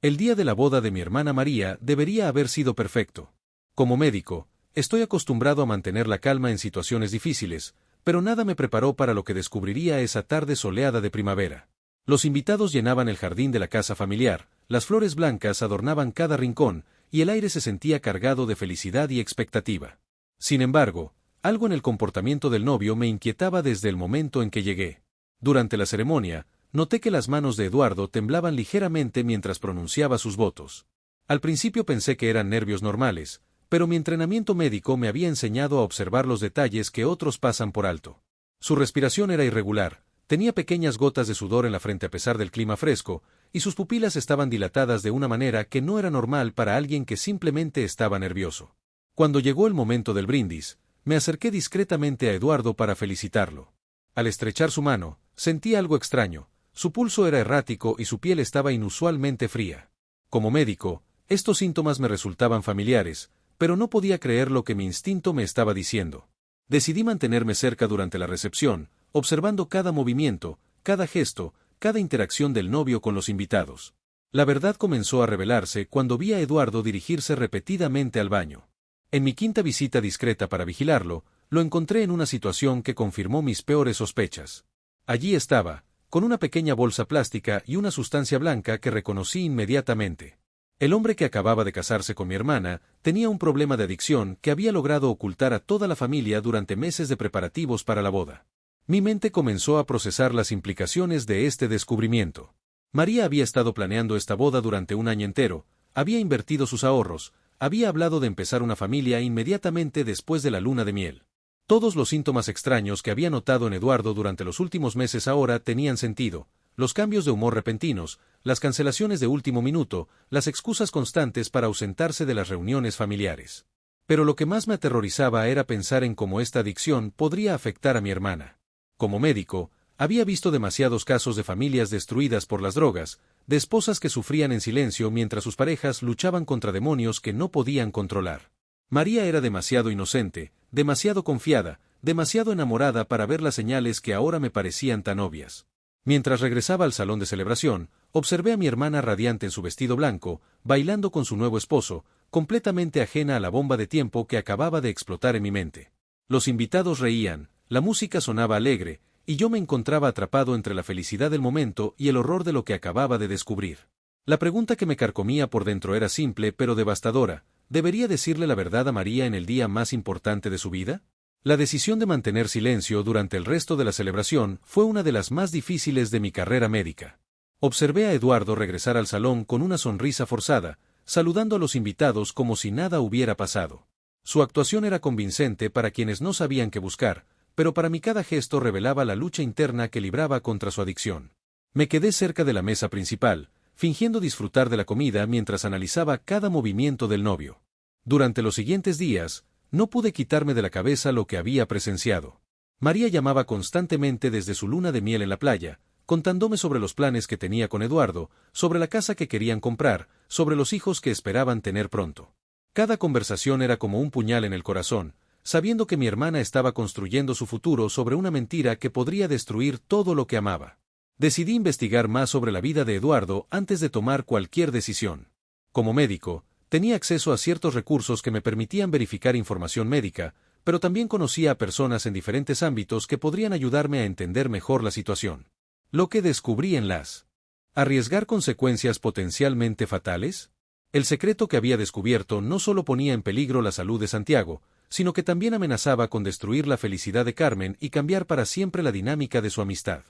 El día de la boda de mi hermana María debería haber sido perfecto. Como médico, estoy acostumbrado a mantener la calma en situaciones difíciles, pero nada me preparó para lo que descubriría esa tarde soleada de primavera. Los invitados llenaban el jardín de la casa familiar, las flores blancas adornaban cada rincón, y el aire se sentía cargado de felicidad y expectativa. Sin embargo, algo en el comportamiento del novio me inquietaba desde el momento en que llegué. Durante la ceremonia, noté que las manos de Eduardo temblaban ligeramente mientras pronunciaba sus votos. Al principio pensé que eran nervios normales, pero mi entrenamiento médico me había enseñado a observar los detalles que otros pasan por alto. Su respiración era irregular, tenía pequeñas gotas de sudor en la frente a pesar del clima fresco, y sus pupilas estaban dilatadas de una manera que no era normal para alguien que simplemente estaba nervioso. Cuando llegó el momento del brindis, me acerqué discretamente a Eduardo para felicitarlo. Al estrechar su mano, sentí algo extraño, su pulso era errático y su piel estaba inusualmente fría. Como médico, estos síntomas me resultaban familiares, pero no podía creer lo que mi instinto me estaba diciendo. Decidí mantenerme cerca durante la recepción, observando cada movimiento, cada gesto, cada interacción del novio con los invitados. La verdad comenzó a revelarse cuando vi a Eduardo dirigirse repetidamente al baño. En mi quinta visita discreta para vigilarlo, lo encontré en una situación que confirmó mis peores sospechas. Allí estaba, con una pequeña bolsa plástica y una sustancia blanca que reconocí inmediatamente. El hombre que acababa de casarse con mi hermana tenía un problema de adicción que había logrado ocultar a toda la familia durante meses de preparativos para la boda. Mi mente comenzó a procesar las implicaciones de este descubrimiento. María había estado planeando esta boda durante un año entero, había invertido sus ahorros, había hablado de empezar una familia inmediatamente después de la luna de miel. Todos los síntomas extraños que había notado en Eduardo durante los últimos meses ahora tenían sentido. Los cambios de humor repentinos, las cancelaciones de último minuto, las excusas constantes para ausentarse de las reuniones familiares. Pero lo que más me aterrorizaba era pensar en cómo esta adicción podría afectar a mi hermana. Como médico, había visto demasiados casos de familias destruidas por las drogas, de esposas que sufrían en silencio mientras sus parejas luchaban contra demonios que no podían controlar. María era demasiado inocente, demasiado confiada, demasiado enamorada para ver las señales que ahora me parecían tan obvias. Mientras regresaba al salón de celebración, observé a mi hermana radiante en su vestido blanco, bailando con su nuevo esposo, completamente ajena a la bomba de tiempo que acababa de explotar en mi mente. Los invitados reían, la música sonaba alegre, y yo me encontraba atrapado entre la felicidad del momento y el horror de lo que acababa de descubrir. La pregunta que me carcomía por dentro era simple pero devastadora: ¿debería decirle la verdad a María en el día más importante de su vida? La decisión de mantener silencio durante el resto de la celebración fue una de las más difíciles de mi carrera médica. Observé a Eduardo regresar al salón con una sonrisa forzada, saludando a los invitados como si nada hubiera pasado. Su actuación era convincente para quienes no sabían qué buscar, pero para mí cada gesto revelaba la lucha interna que libraba contra su adicción. Me quedé cerca de la mesa principal, fingiendo disfrutar de la comida mientras analizaba cada movimiento del novio. Durante los siguientes días, no pude quitarme de la cabeza lo que había presenciado. María llamaba constantemente desde su luna de miel en la playa, contándome sobre los planes que tenía con Eduardo, sobre la casa que querían comprar, sobre los hijos que esperaban tener pronto. Cada conversación era como un puñal en el corazón, sabiendo que mi hermana estaba construyendo su futuro sobre una mentira que podría destruir todo lo que amaba. Decidí investigar más sobre la vida de Eduardo antes de tomar cualquier decisión. Como médico, tenía acceso a ciertos recursos que me permitían verificar información médica, pero también conocía a personas en diferentes ámbitos que podrían ayudarme a entender mejor la situación. Lo que descubrí en las ¿arriesgar consecuencias potencialmente fatales? El secreto que había descubierto no solo ponía en peligro la salud de Santiago, sino que también amenazaba con destruir la felicidad de Carmen y cambiar para siempre la dinámica de su amistad.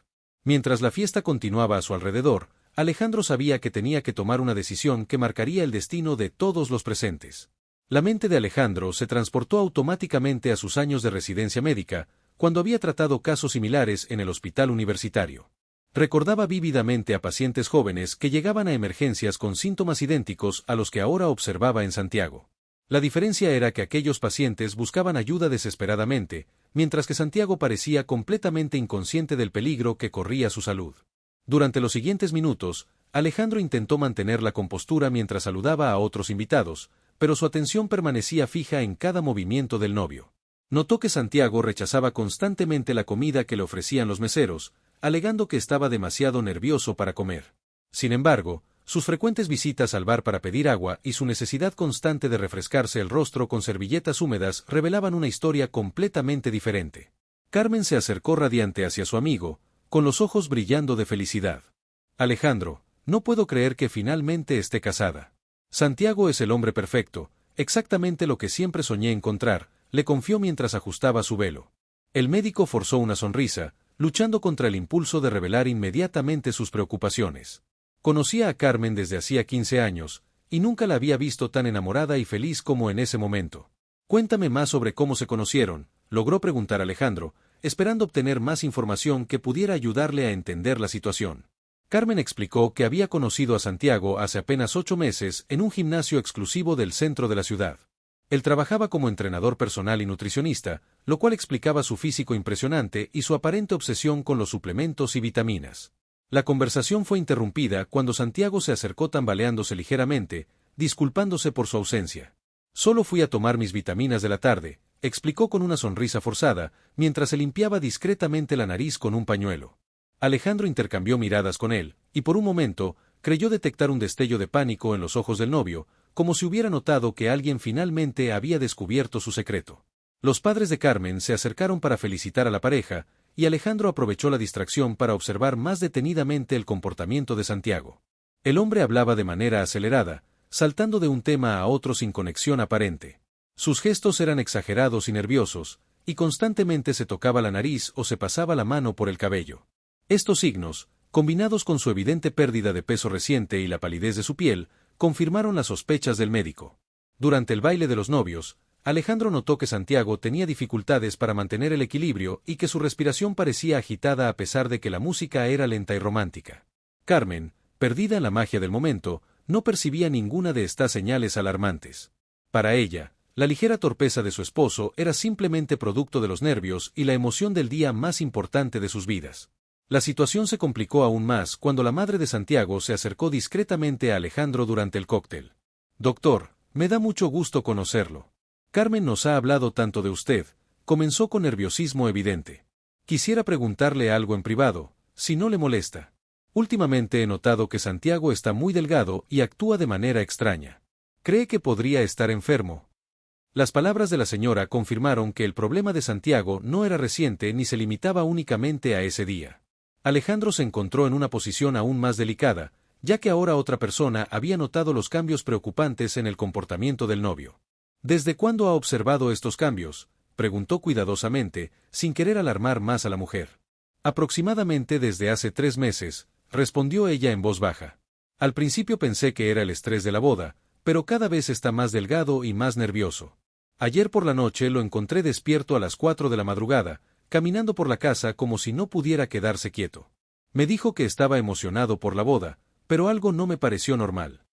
Mientras la fiesta continuaba a su alrededor, Alejandro sabía que tenía que tomar una decisión que marcaría el destino de todos los presentes. La mente de Alejandro se transportó automáticamente a sus años de residencia médica, cuando había tratado casos similares en el hospital universitario. Recordaba vívidamente a pacientes jóvenes que llegaban a emergencias con síntomas idénticos a los que ahora observaba en Santiago. La diferencia era que aquellos pacientes buscaban ayuda desesperadamente, mientras que Santiago parecía completamente inconsciente del peligro que corría su salud. Durante los siguientes minutos, Alejandro intentó mantener la compostura mientras saludaba a otros invitados, pero su atención permanecía fija en cada movimiento del novio. Notó que Santiago rechazaba constantemente la comida que le ofrecían los meseros, alegando que estaba demasiado nervioso para comer. Sin embargo, sus frecuentes visitas al bar para pedir agua y su necesidad constante de refrescarse el rostro con servilletas húmedas revelaban una historia completamente diferente. Carmen se acercó radiante hacia su amigo, con los ojos brillando de felicidad. Alejandro, no puedo creer que finalmente esté casada. Santiago es el hombre perfecto, exactamente lo que siempre soñé encontrar, le confió mientras ajustaba su velo. El médico forzó una sonrisa, luchando contra el impulso de revelar inmediatamente sus preocupaciones. Conocía a Carmen desde hacía 15 años, y nunca la había visto tan enamorada y feliz como en ese momento. Cuéntame más sobre cómo se conocieron, logró preguntar Alejandro, esperando obtener más información que pudiera ayudarle a entender la situación. Carmen explicó que había conocido a Santiago hace apenas 8 meses en un gimnasio exclusivo del centro de la ciudad. Él trabajaba como entrenador personal y nutricionista, lo cual explicaba su físico impresionante y su aparente obsesión con los suplementos y vitaminas. La conversación fue interrumpida cuando Santiago se acercó tambaleándose ligeramente, disculpándose por su ausencia. Solo fui a tomar mis vitaminas de la tarde, explicó con una sonrisa forzada, mientras se limpiaba discretamente la nariz con un pañuelo. Alejandro intercambió miradas con él, y por un momento, creyó detectar un destello de pánico en los ojos del novio, como si hubiera notado que alguien finalmente había descubierto su secreto. Los padres de Carmen se acercaron para felicitar a la pareja, y Alejandro aprovechó la distracción para observar más detenidamente el comportamiento de Santiago. El hombre hablaba de manera acelerada, saltando de un tema a otro sin conexión aparente. Sus gestos eran exagerados y nerviosos, y constantemente se tocaba la nariz o se pasaba la mano por el cabello. Estos signos, combinados con su evidente pérdida de peso reciente y la palidez de su piel, confirmaron las sospechas del médico. Durante el baile de los novios, Alejandro notó que Santiago tenía dificultades para mantener el equilibrio y que su respiración parecía agitada a pesar de que la música era lenta y romántica. Carmen, perdida en la magia del momento, no percibía ninguna de estas señales alarmantes. Para ella, la ligera torpeza de su esposo era simplemente producto de los nervios y la emoción del día más importante de sus vidas. La situación se complicó aún más cuando la madre de Santiago se acercó discretamente a Alejandro durante el cóctel. «Doctor, me da mucho gusto conocerlo. Carmen nos ha hablado tanto de usted», comenzó con nerviosismo evidente. «Quisiera preguntarle algo en privado, si no le molesta. Últimamente he notado que Santiago está muy delgado y actúa de manera extraña. ¿Cree que podría estar enfermo?». Las palabras de la señora confirmaron que el problema de Santiago no era reciente ni se limitaba únicamente a ese día. Alejandro se encontró en una posición aún más delicada, ya que ahora otra persona había notado los cambios preocupantes en el comportamiento del novio. «¿Desde cuándo ha observado estos cambios?», preguntó cuidadosamente, sin querer alarmar más a la mujer. «Aproximadamente desde hace 3 meses», respondió ella en voz baja. «Al principio pensé que era el estrés de la boda, pero cada vez está más delgado y más nervioso. Ayer por la noche lo encontré despierto a las 4 de la madrugada, caminando por la casa como si no pudiera quedarse quieto. Me dijo que estaba emocionado por la boda, pero algo no me pareció normal».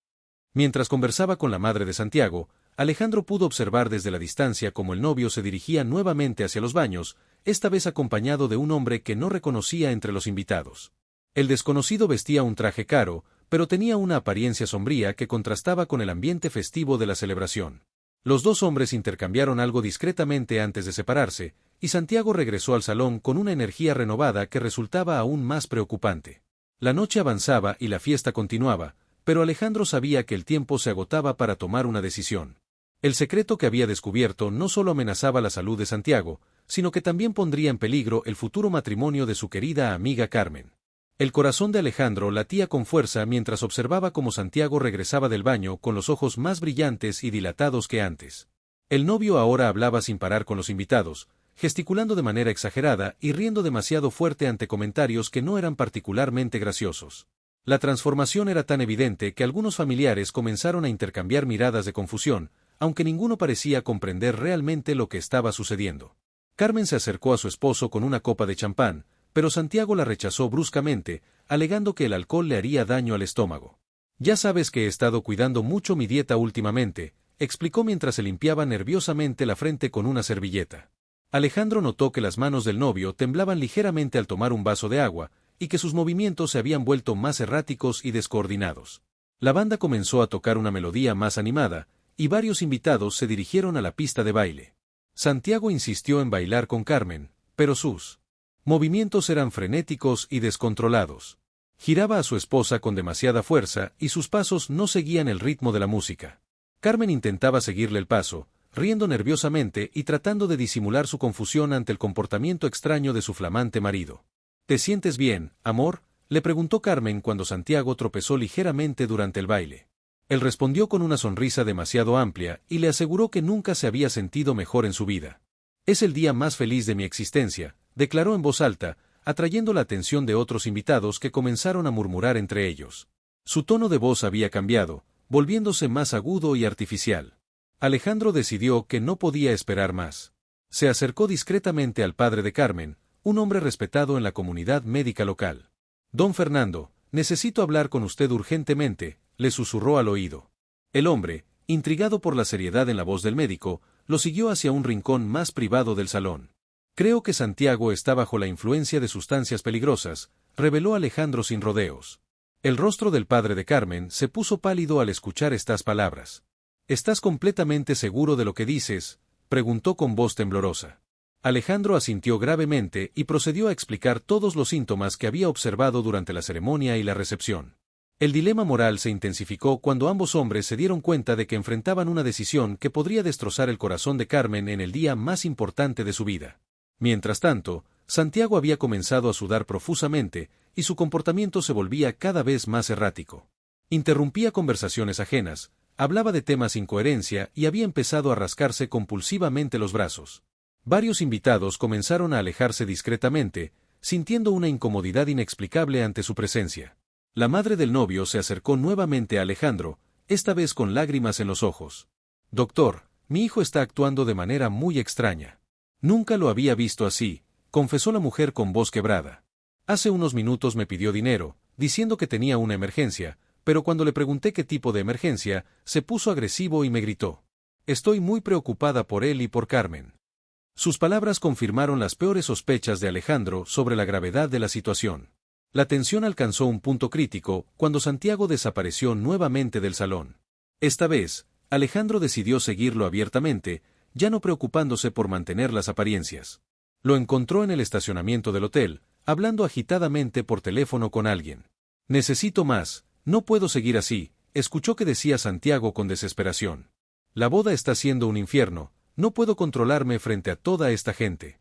Mientras conversaba con la madre de Santiago, Alejandro pudo observar desde la distancia cómo el novio se dirigía nuevamente hacia los baños, esta vez acompañado de un hombre que no reconocía entre los invitados. El desconocido vestía un traje caro, pero tenía una apariencia sombría que contrastaba con el ambiente festivo de la celebración. Los dos hombres intercambiaron algo discretamente antes de separarse, y Santiago regresó al salón con una energía renovada que resultaba aún más preocupante. La noche avanzaba y la fiesta continuaba, pero Alejandro sabía que el tiempo se agotaba para tomar una decisión. El secreto que había descubierto no solo amenazaba la salud de Santiago, sino que también pondría en peligro el futuro matrimonio de su querida amiga Carmen. El corazón de Alejandro latía con fuerza mientras observaba cómo Santiago regresaba del baño con los ojos más brillantes y dilatados que antes. El novio ahora hablaba sin parar con los invitados, gesticulando de manera exagerada y riendo demasiado fuerte ante comentarios que no eran particularmente graciosos. La transformación era tan evidente que algunos familiares comenzaron a intercambiar miradas de confusión, aunque ninguno parecía comprender realmente lo que estaba sucediendo. Carmen se acercó a su esposo con una copa de champán, pero Santiago la rechazó bruscamente, alegando que el alcohol le haría daño al estómago. «Ya sabes que he estado cuidando mucho mi dieta últimamente», explicó mientras se limpiaba nerviosamente la frente con una servilleta. Alejandro notó que las manos del novio temblaban ligeramente al tomar un vaso de agua, y que sus movimientos se habían vuelto más erráticos y descoordinados. La banda comenzó a tocar una melodía más animada, y varios invitados se dirigieron a la pista de baile. Santiago insistió en bailar con Carmen, pero sus movimientos eran frenéticos y descontrolados. Giraba a su esposa con demasiada fuerza y sus pasos no seguían el ritmo de la música. Carmen intentaba seguirle el paso, riendo nerviosamente y tratando de disimular su confusión ante el comportamiento extraño de su flamante marido. ¿Te sientes bien, amor?, le preguntó Carmen cuando Santiago tropezó ligeramente durante el baile. Él respondió con una sonrisa demasiado amplia y le aseguró que nunca se había sentido mejor en su vida. «Es el día más feliz de mi existencia», declaró en voz alta, atrayendo la atención de otros invitados que comenzaron a murmurar entre ellos. Su tono de voz había cambiado, volviéndose más agudo y artificial. Alejandro decidió que no podía esperar más. Se acercó discretamente al padre de Carmen, un hombre respetado en la comunidad médica local. «Don Fernando, necesito hablar con usted urgentemente», le susurró al oído. El hombre, intrigado por la seriedad en la voz del médico, lo siguió hacia un rincón más privado del salón. «Creo que Santiago está bajo la influencia de sustancias peligrosas», reveló Alejandro sin rodeos. El rostro del padre de Carmen se puso pálido al escuchar estas palabras. «¿Estás completamente seguro de lo que dices?», preguntó con voz temblorosa. Alejandro asintió gravemente y procedió a explicar todos los síntomas que había observado durante la ceremonia y la recepción. El dilema moral se intensificó cuando ambos hombres se dieron cuenta de que enfrentaban una decisión que podría destrozar el corazón de Carmen en el día más importante de su vida. Mientras tanto, Santiago había comenzado a sudar profusamente, y su comportamiento se volvía cada vez más errático. Interrumpía conversaciones ajenas, hablaba de temas sin coherencia y había empezado a rascarse compulsivamente los brazos. Varios invitados comenzaron a alejarse discretamente, sintiendo una incomodidad inexplicable ante su presencia. La madre del novio se acercó nuevamente a Alejandro, esta vez con lágrimas en los ojos. «Doctor, mi hijo está actuando de manera muy extraña. Nunca lo había visto así», confesó la mujer con voz quebrada. «Hace unos minutos me pidió dinero, diciendo que tenía una emergencia, pero cuando le pregunté qué tipo de emergencia, se puso agresivo y me gritó. Estoy muy preocupada por él y por Carmen». Sus palabras confirmaron las peores sospechas de Alejandro sobre la gravedad de la situación. La tensión alcanzó un punto crítico cuando Santiago desapareció nuevamente del salón. Esta vez, Alejandro decidió seguirlo abiertamente, ya no preocupándose por mantener las apariencias. Lo encontró en el estacionamiento del hotel, hablando agitadamente por teléfono con alguien. «Necesito más, no puedo seguir así», escuchó que decía Santiago con desesperación. «La boda está siendo un infierno, no puedo controlarme frente a toda esta gente».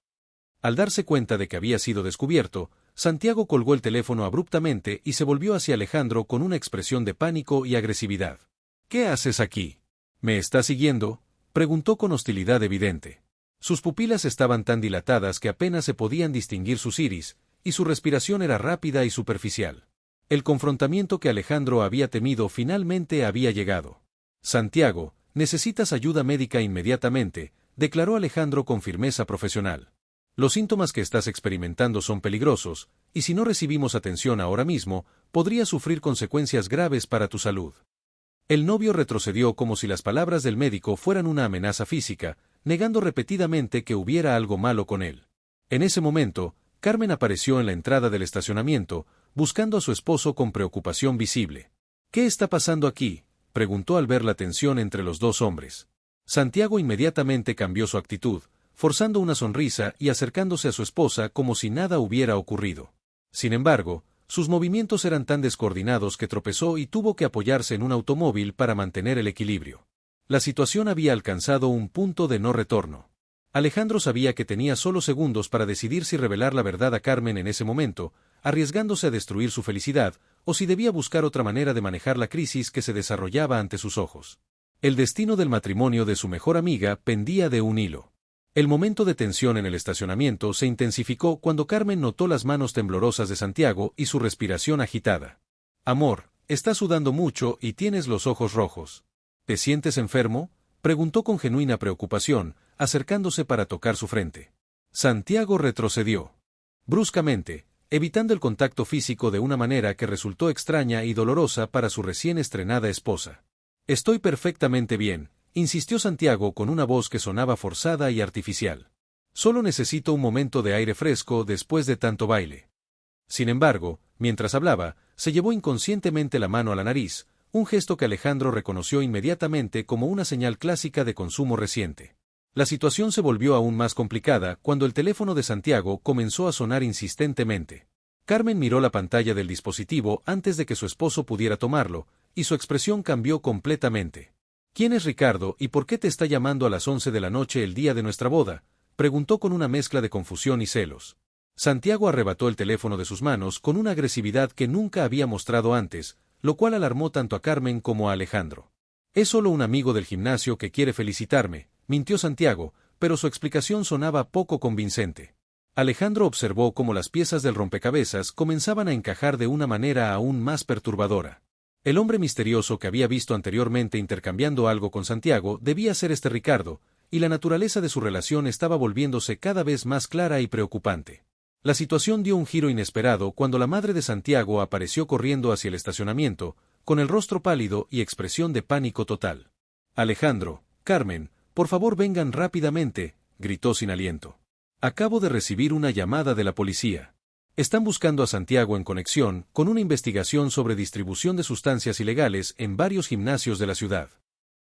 Al darse cuenta de que había sido descubierto, Santiago colgó el teléfono abruptamente y se volvió hacia Alejandro con una expresión de pánico y agresividad. «¿Qué haces aquí? ¿Me estás siguiendo?», preguntó con hostilidad evidente. Sus pupilas estaban tan dilatadas que apenas se podían distinguir sus iris, y su respiración era rápida y superficial. El confrontamiento que Alejandro había temido finalmente había llegado. «Santiago, necesitas ayuda médica inmediatamente», declaró Alejandro con firmeza profesional. «Los síntomas que estás experimentando son peligrosos, y si no recibimos atención ahora mismo, podría sufrir consecuencias graves para tu salud». El novio retrocedió como si las palabras del médico fueran una amenaza física, negando repetidamente que hubiera algo malo con él. En ese momento, Carmen apareció en la entrada del estacionamiento, buscando a su esposo con preocupación visible. «¿Qué está pasando aquí?», preguntó al ver la tensión entre los dos hombres. Santiago inmediatamente cambió su actitud, forzando una sonrisa y acercándose a su esposa como si nada hubiera ocurrido. Sin embargo, sus movimientos eran tan descoordinados que tropezó y tuvo que apoyarse en un automóvil para mantener el equilibrio. La situación había alcanzado un punto de no retorno. Alejandro sabía que tenía solo segundos para decidir si revelar la verdad a Carmen en ese momento, arriesgándose a destruir su felicidad, o si debía buscar otra manera de manejar la crisis que se desarrollaba ante sus ojos. El destino del matrimonio de su mejor amiga pendía de un hilo. El momento de tensión en el estacionamiento se intensificó cuando Carmen notó las manos temblorosas de Santiago y su respiración agitada. «Amor, estás sudando mucho y tienes los ojos rojos. ¿Te sientes enfermo?», preguntó con genuina preocupación, acercándose para tocar su frente. Santiago retrocedió. Bruscamente, evitando el contacto físico de una manera que resultó extraña y dolorosa para su recién estrenada esposa. «Estoy perfectamente bien», insistió Santiago con una voz que sonaba forzada y artificial. «Solo necesito un momento de aire fresco después de tanto baile». Sin embargo, mientras hablaba, se llevó inconscientemente la mano a la nariz, un gesto que Alejandro reconoció inmediatamente como una señal clásica de consumo reciente. La situación se volvió aún más complicada cuando el teléfono de Santiago comenzó a sonar insistentemente. Carmen miró la pantalla del dispositivo antes de que su esposo pudiera tomarlo, y su expresión cambió completamente. ¿Quién es Ricardo y por qué te está llamando a las 11 de la noche el día de nuestra boda?, preguntó con una mezcla de confusión y celos. Santiago arrebató el teléfono de sus manos con una agresividad que nunca había mostrado antes, lo cual alarmó tanto a Carmen como a Alejandro. Es solo un amigo del gimnasio que quiere felicitarme, mintió Santiago, pero su explicación sonaba poco convincente. Alejandro observó cómo las piezas del rompecabezas comenzaban a encajar de una manera aún más perturbadora. El hombre misterioso que había visto anteriormente intercambiando algo con Santiago debía ser este Ricardo, y la naturaleza de su relación estaba volviéndose cada vez más clara y preocupante. La situación dio un giro inesperado cuando la madre de Santiago apareció corriendo hacia el estacionamiento, con el rostro pálido y expresión de pánico total. Alejandro, Carmen, por favor vengan rápidamente, gritó sin aliento. Acabo de recibir una llamada de la policía. Están buscando a Santiago en conexión con una investigación sobre distribución de sustancias ilegales en varios gimnasios de la ciudad.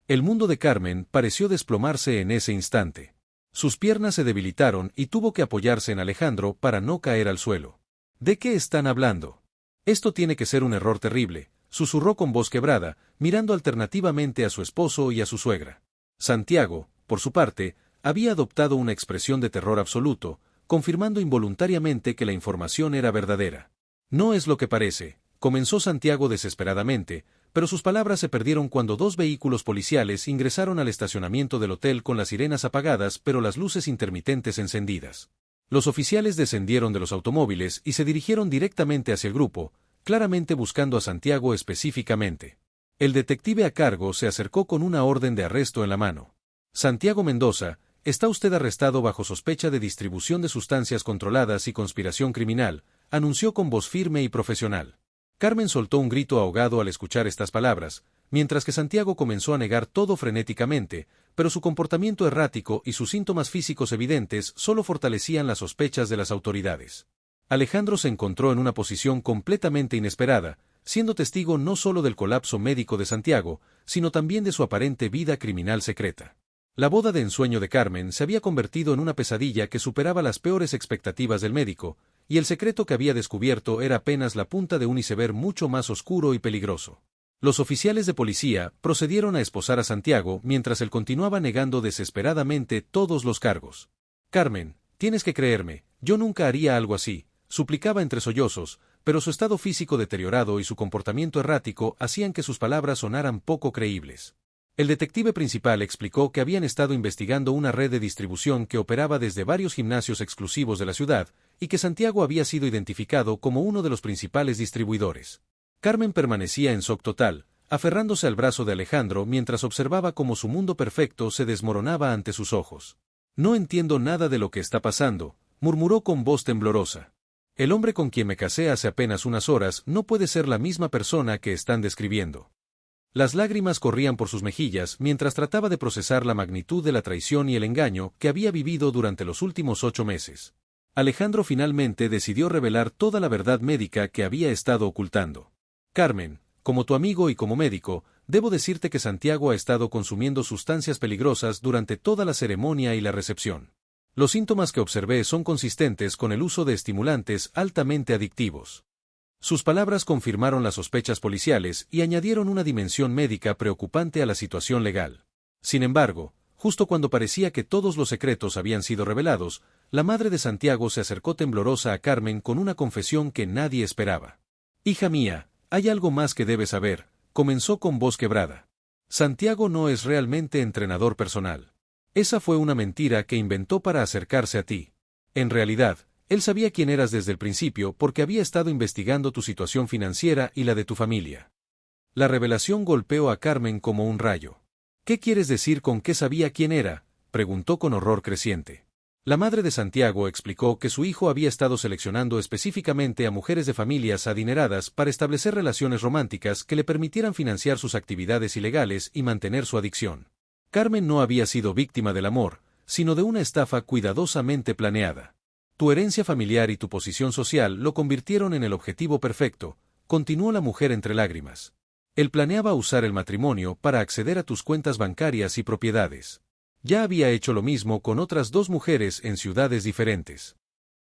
El mundo de Carmen pareció desplomarse en ese instante. Sus piernas se debilitaron y tuvo que apoyarse en Alejandro para no caer al suelo. ¿De qué están hablando? Esto tiene que ser un error terrible, susurró con voz quebrada, mirando alternativamente a su esposo y a su suegra. Santiago, por su parte, había adoptado una expresión de terror absoluto, confirmando involuntariamente que la información era verdadera. No es lo que parece, comenzó Santiago desesperadamente, pero sus palabras se perdieron cuando dos vehículos policiales ingresaron al estacionamiento del hotel con las sirenas apagadas pero las luces intermitentes encendidas. Los oficiales descendieron de los automóviles y se dirigieron directamente hacia el grupo, claramente buscando a Santiago específicamente. El detective a cargo se acercó con una orden de arresto en la mano. Santiago Mendoza, está usted arrestado bajo sospecha de distribución de sustancias controladas y conspiración criminal, anunció con voz firme y profesional. Carmen soltó un grito ahogado al escuchar estas palabras, mientras que Santiago comenzó a negar todo frenéticamente, pero su comportamiento errático y sus síntomas físicos evidentes solo fortalecían las sospechas de las autoridades. Alejandro se encontró en una posición completamente inesperada, siendo testigo no solo del colapso médico de Santiago, sino también de su aparente vida criminal secreta. La boda de ensueño de Carmen se había convertido en una pesadilla que superaba las peores expectativas del médico, y el secreto que había descubierto era apenas la punta de un iceberg mucho más oscuro y peligroso. Los oficiales de policía procedieron a esposar a Santiago mientras él continuaba negando desesperadamente todos los cargos. Carmen, tienes que creerme, yo nunca haría algo así, suplicaba entre sollozos, pero su estado físico deteriorado y su comportamiento errático hacían que sus palabras sonaran poco creíbles. El detective principal explicó que habían estado investigando una red de distribución que operaba desde varios gimnasios exclusivos de la ciudad, y que Santiago había sido identificado como uno de los principales distribuidores. Carmen permanecía en shock total, aferrándose al brazo de Alejandro mientras observaba cómo su mundo perfecto se desmoronaba ante sus ojos. No entiendo nada de lo que está pasando, murmuró con voz temblorosa. El hombre con quien me casé hace apenas unas horas no puede ser la misma persona que están describiendo. Las lágrimas corrían por sus mejillas mientras trataba de procesar la magnitud de la traición y el engaño que había vivido durante los últimos 8 meses. Alejandro finalmente decidió revelar toda la verdad médica que había estado ocultando. Carmen, como tu amigo y como médico, debo decirte que Santiago ha estado consumiendo sustancias peligrosas durante toda la ceremonia y la recepción. Los síntomas que observé son consistentes con el uso de estimulantes altamente adictivos. Sus palabras confirmaron las sospechas policiales y añadieron una dimensión médica preocupante a la situación legal. Sin embargo, justo cuando parecía que todos los secretos habían sido revelados, la madre de Santiago se acercó temblorosa a Carmen con una confesión que nadie esperaba. «Hija mía, hay algo más que debes saber», comenzó con voz quebrada. «Santiago no es realmente entrenador personal. Esa fue una mentira que inventó para acercarse a ti. En realidad, él sabía quién eras desde el principio porque había estado investigando tu situación financiera y la de tu familia». La revelación golpeó a Carmen como un rayo. «¿Qué quieres decir con que sabía quién era?», preguntó con horror creciente. La madre de Santiago explicó que su hijo había estado seleccionando específicamente a mujeres de familias adineradas para establecer relaciones románticas que le permitieran financiar sus actividades ilegales y mantener su adicción. Carmen no había sido víctima del amor, sino de una estafa cuidadosamente planeada. Tu herencia familiar y tu posición social lo convirtieron en el objetivo perfecto, continuó la mujer entre lágrimas. Él planeaba usar el matrimonio para acceder a tus cuentas bancarias y propiedades. Ya había hecho lo mismo con otras 2 mujeres en ciudades diferentes.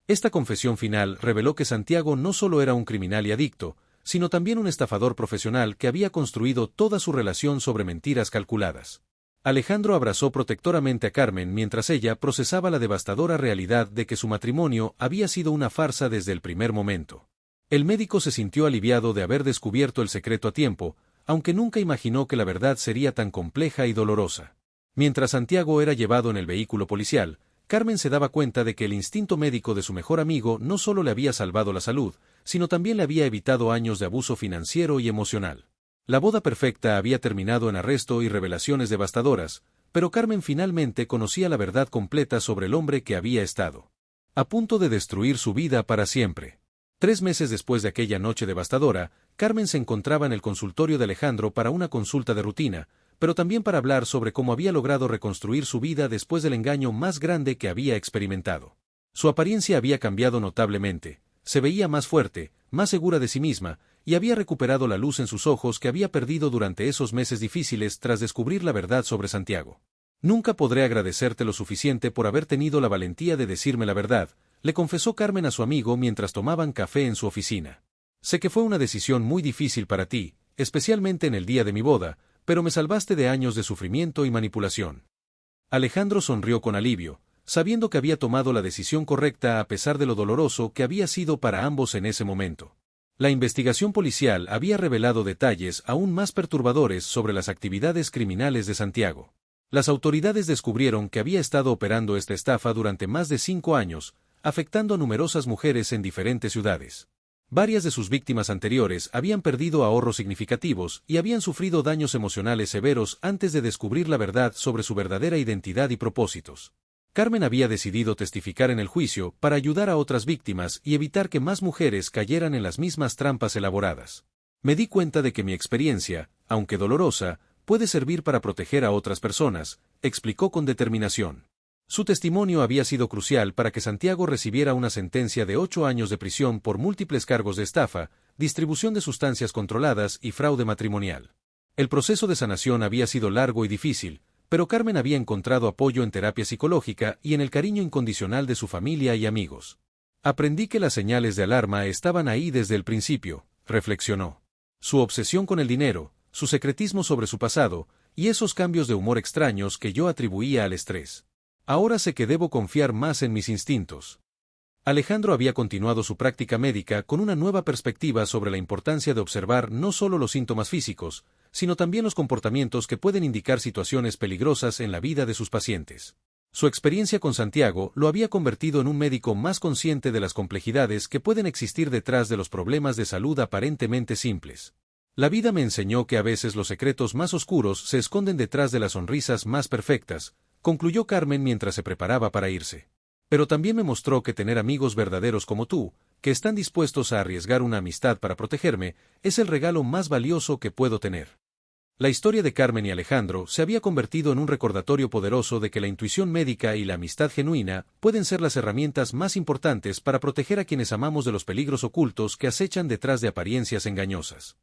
Esta confesión final reveló que Santiago no solo era un criminal y adicto, sino también un estafador profesional que había construido toda su relación sobre mentiras calculadas. Alejandro abrazó protectoramente a Carmen mientras ella procesaba la devastadora realidad de que su matrimonio había sido una farsa desde el primer momento. El médico se sintió aliviado de haber descubierto el secreto a tiempo, aunque nunca imaginó que la verdad sería tan compleja y dolorosa. Mientras Santiago era llevado en el vehículo policial, Carmen se daba cuenta de que el instinto médico de su mejor amigo no solo le había salvado la salud, sino también le había evitado años de abuso financiero y emocional. La boda perfecta había terminado en arresto y revelaciones devastadoras, pero Carmen finalmente conocía la verdad completa sobre el hombre que había estado a punto de destruir su vida para siempre. 3 meses después de aquella noche devastadora, Carmen se encontraba en el consultorio de Alejandro para una consulta de rutina, pero también para hablar sobre cómo había logrado reconstruir su vida después del engaño más grande que había experimentado. Su apariencia había cambiado notablemente, se veía más fuerte, más segura de sí misma, y había recuperado la luz en sus ojos que había perdido durante esos meses difíciles tras descubrir la verdad sobre Santiago. Nunca podré agradecerte lo suficiente por haber tenido la valentía de decirme la verdad, le confesó Carmen a su amigo mientras tomaban café en su oficina. Sé que fue una decisión muy difícil para ti, especialmente en el día de mi boda, pero me salvaste de años de sufrimiento y manipulación. Alejandro sonrió con alivio, sabiendo que había tomado la decisión correcta a pesar de lo doloroso que había sido para ambos en ese momento. La investigación policial había revelado detalles aún más perturbadores sobre las actividades criminales de Santiago. Las autoridades descubrieron que había estado operando esta estafa durante más de 5 años, afectando a numerosas mujeres en diferentes ciudades. Varias de sus víctimas anteriores habían perdido ahorros significativos y habían sufrido daños emocionales severos antes de descubrir la verdad sobre su verdadera identidad y propósitos. Carmen había decidido testificar en el juicio para ayudar a otras víctimas y evitar que más mujeres cayeran en las mismas trampas elaboradas. Me di cuenta de que mi experiencia, aunque dolorosa, puede servir para proteger a otras personas, explicó con determinación. Su testimonio había sido crucial para que Santiago recibiera una sentencia de 8 años de prisión por múltiples cargos de estafa, distribución de sustancias controladas y fraude matrimonial. El proceso de sanación había sido largo y difícil, pero Carmen había encontrado apoyo en terapia psicológica y en el cariño incondicional de su familia y amigos. Aprendí que las señales de alarma estaban ahí desde el principio, reflexionó. Su obsesión con el dinero, su secretismo sobre su pasado, y esos cambios de humor extraños que yo atribuía al estrés. Ahora sé que debo confiar más en mis instintos. Alejandro había continuado su práctica médica con una nueva perspectiva sobre la importancia de observar no solo los síntomas físicos, sino también los comportamientos que pueden indicar situaciones peligrosas en la vida de sus pacientes. Su experiencia con Santiago lo había convertido en un médico más consciente de las complejidades que pueden existir detrás de los problemas de salud aparentemente simples. La vida me enseñó que a veces los secretos más oscuros se esconden detrás de las sonrisas más perfectas, concluyó Carmen mientras se preparaba para irse. Pero también me mostró que tener amigos verdaderos como tú, que están dispuestos a arriesgar una amistad para protegerme, es el regalo más valioso que puedo tener. La historia de Carmen y Alejandro se había convertido en un recordatorio poderoso de que la intuición médica y la amistad genuina pueden ser las herramientas más importantes para proteger a quienes amamos de los peligros ocultos que acechan detrás de apariencias engañosas.